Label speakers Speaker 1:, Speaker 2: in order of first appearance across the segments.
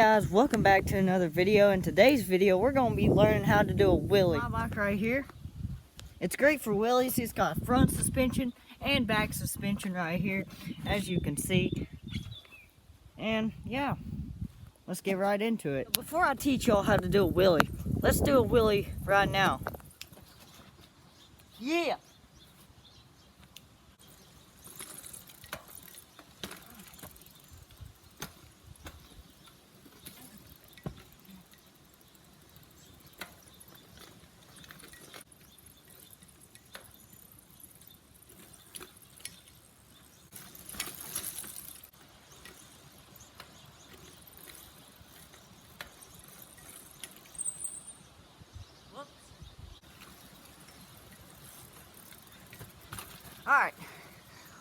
Speaker 1: Guys, welcome back to another video. In today's video we're going to be learning how to do a wheelie. My bike right here, it's great for wheelies. It's got front suspension and back suspension right here, as you can see. And yeah, let's get right into it. Before I teach y'all how to do a wheelie, let's do a wheelie right now. Yeah. Alright,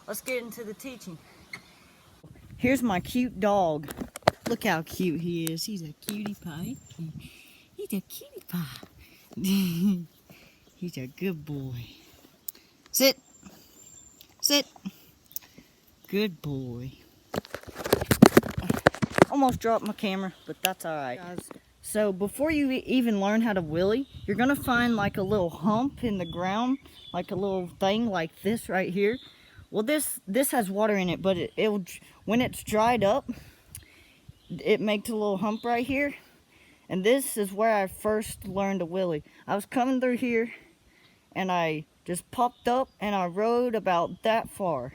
Speaker 1: let's get into the teaching. Here's my cute dog. Look how cute he is. He's a cutie pie. He's a cutie pie. He's a good boy. Sit. Sit. Good boy. Almost dropped my camera, but that's alright. So before you even learn how to wheelie, you're going to find like a little hump in the ground, like a little thing like this right here. Well, this has water in it, but it'll when it's dried up, it makes a little hump right here. And this is where I first learned to wheelie. I was coming through here, and I just popped up, and I rode about that far.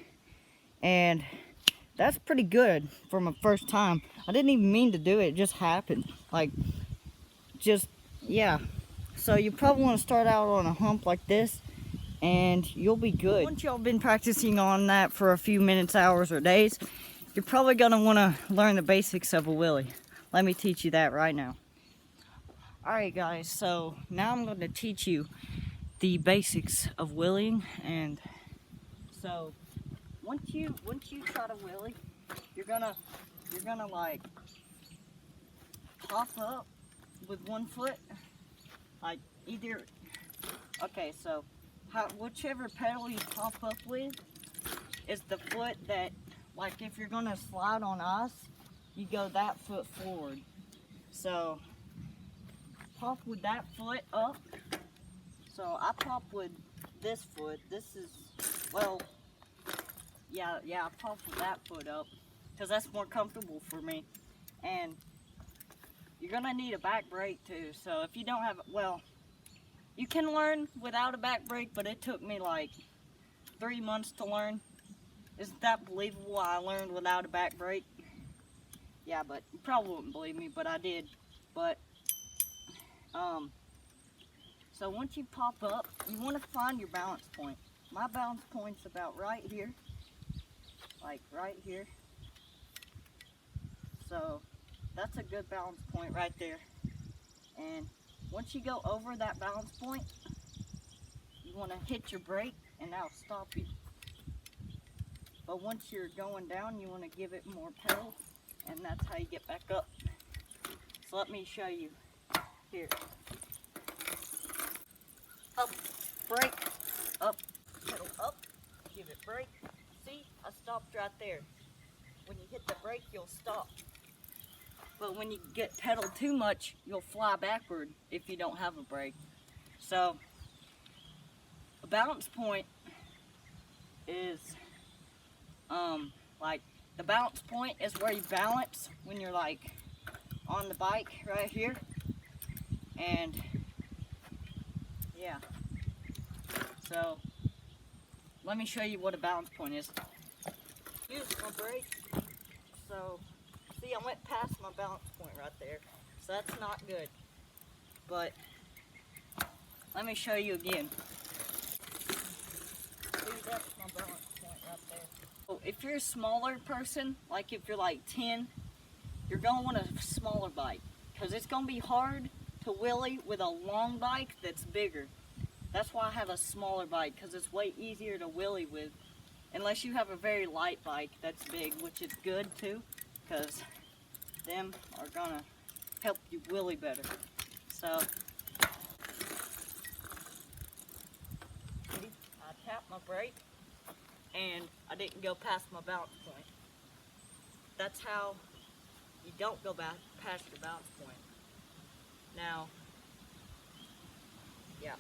Speaker 1: And that's pretty good for my first time. I didn't even mean to do it, it just happened. Yeah. So you probably want to start out on a hump like this, and you'll be good. Once y'all been practicing on that for a few minutes, hours, or days, you're probably going to want to learn the basics of a wheelie. Let me teach you that right now. Alright guys, so now I'm going to teach you the basics of wheeling. And so once you try to wheelie, you're gonna like pop up with one foot, like either. Okay, so whichever pedal you pop up with is the foot that, like, if you're gonna slide on ice, you go that foot forward. So pop with that foot up. So I pop with this foot. This is, well, yeah, I pop with that foot up because that's more comfortable for me. And you're gonna need a back brake too. So if you don't have, well, you can learn without a back brake, but it took me like 3 months to learn. Isn't that believable? I learned without a back brake. Yeah, but you probably wouldn't believe me, but I did. But so once you pop up, you want to find your balance point. My balance point's about right here, like right here. So that's a good balance point right there. And once you go over that balance point, you want to hit your brake, and that'll stop you. But once you're going down, you want to give it more pedal, and that's how you get back up. So let me show you here. Up, brake, up, pedal up, give it brake. See, I stopped right there. When you hit the brake, you'll stop. But when you get pedaled too much, you'll fly backward if you don't have a brake. So a balance point is like, the balance point is where you balance when you're like on the bike right here. And yeah, so let me show you what a balance point is. Use my brake. So see, I went past my balance point right there, so that's not good. But let me show you again. See, that's my balance point right there. So if you're a smaller person, like if you're like 10, you're going to want a smaller bike, because it's going to be hard to wheelie with a long bike that's bigger. That's why I have a smaller bike, because it's way easier to wheelie with, unless you have a very light bike that's big, which is good too, because them are going to help you wheelie better. So see, I tapped my brake, and I didn't go past my balance point. That's how you don't go back past your balance point. Now, yeah,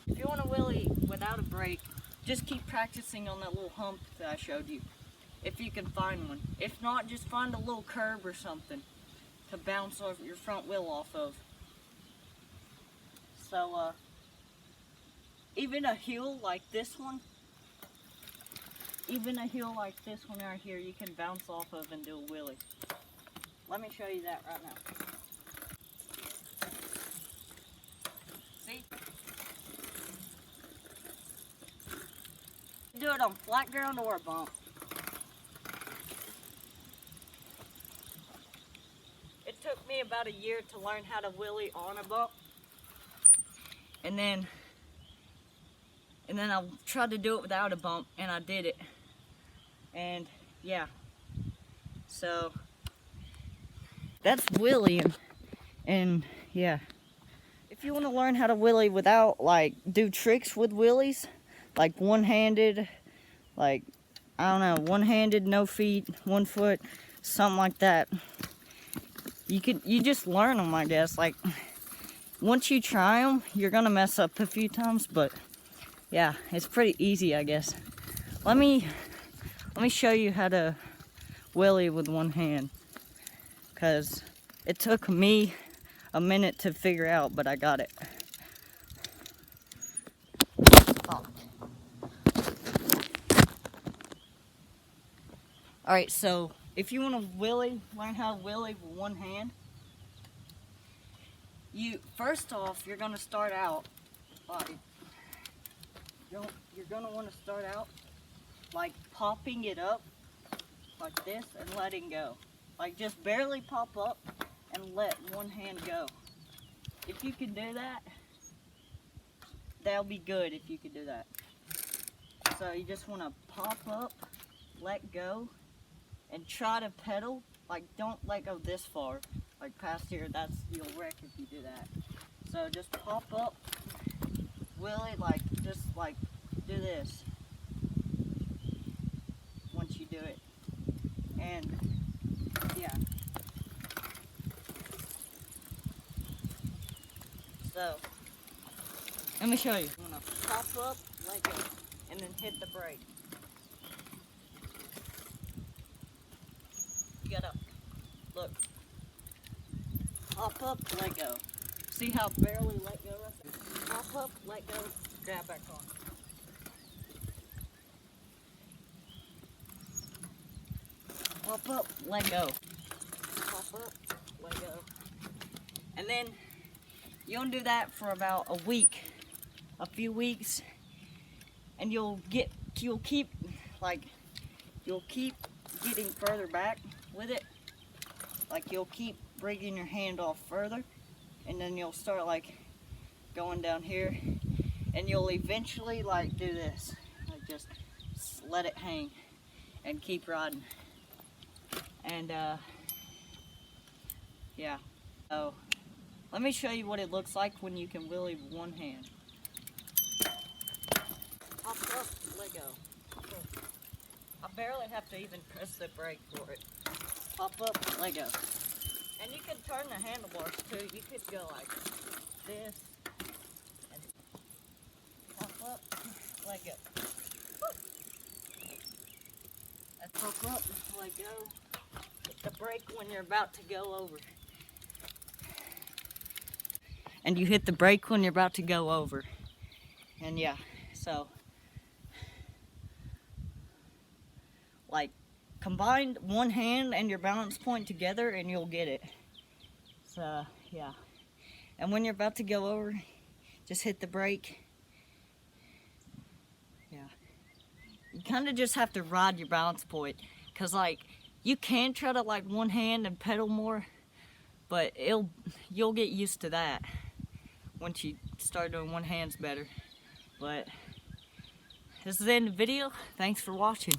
Speaker 1: if you want to wheelie without a brake, just keep practicing on that little hump that I showed you, if you can find one. If not, just find a little curb or something to bounce off your front wheel off of. So, even a hill like this one, right here, you can bounce off of and do a wheelie. Let me show you that right now. See? Do it on flat ground or a bump. It took me about a year to learn how to wheelie on a bump. And then I tried to do it without a bump, and I did it. And yeah, so that's wheeling. And yeah, if you want to learn how to wheelie without, like, do tricks with wheelies, like one-handed, like, I don't know, one-handed, no feet, 1 foot, something like that, you just learn them, I guess. Like, once you try them, you're gonna mess up a few times, but yeah, it's pretty easy, I guess. Let me show you how to wheelie with one hand, because it took me a minute to figure out, but I got it. Alright, so if you want to learn how to wheelie with one hand, first off, you're going to start out like, you're going to want to start out like popping it up like this and letting go. Like, just barely pop up and let one hand go. If you can do that, that'll be good if you can do that. So you just want to pop up, let go, and try to pedal. Like, don't let go this far, like past here. You'll wreck if you do that. So just pop up, wheelie, like, just like do this once you do it. And yeah. So let me show you. I'm gonna pop up, let go, and then hit the brake. You gotta look. Pop up, let go. See how barely let go? Pop up, let go, grab back on. Pop up, let go. Pop up, let go. And then you'll do that for about a week, a few weeks, and you'll keep getting further back with it. Like, you'll keep bringing your hand off further, and then you'll start like going down here, and you'll eventually like do this, like just let it hang and keep riding. And yeah, so let me show you what it looks like when you can wheelie with one hand. Pop up, let go. I barely have to even press the brake for it. Pop up, let go. And you can turn the handlebars too. You could go like this and pop up, let go. And pop up, let go. Hit the brake when you're about to go over. And you hit the brake when you're about to go over. And yeah, so like, combine one hand and your balance point together and you'll get it. So yeah, and when you're about to go over, just hit the brake. Yeah, you kind of just have to ride your balance point, because like, you can try to like one hand and pedal more, but you'll get used to that once you start doing one hand's better. But this is the end of the video. Thanks for watching.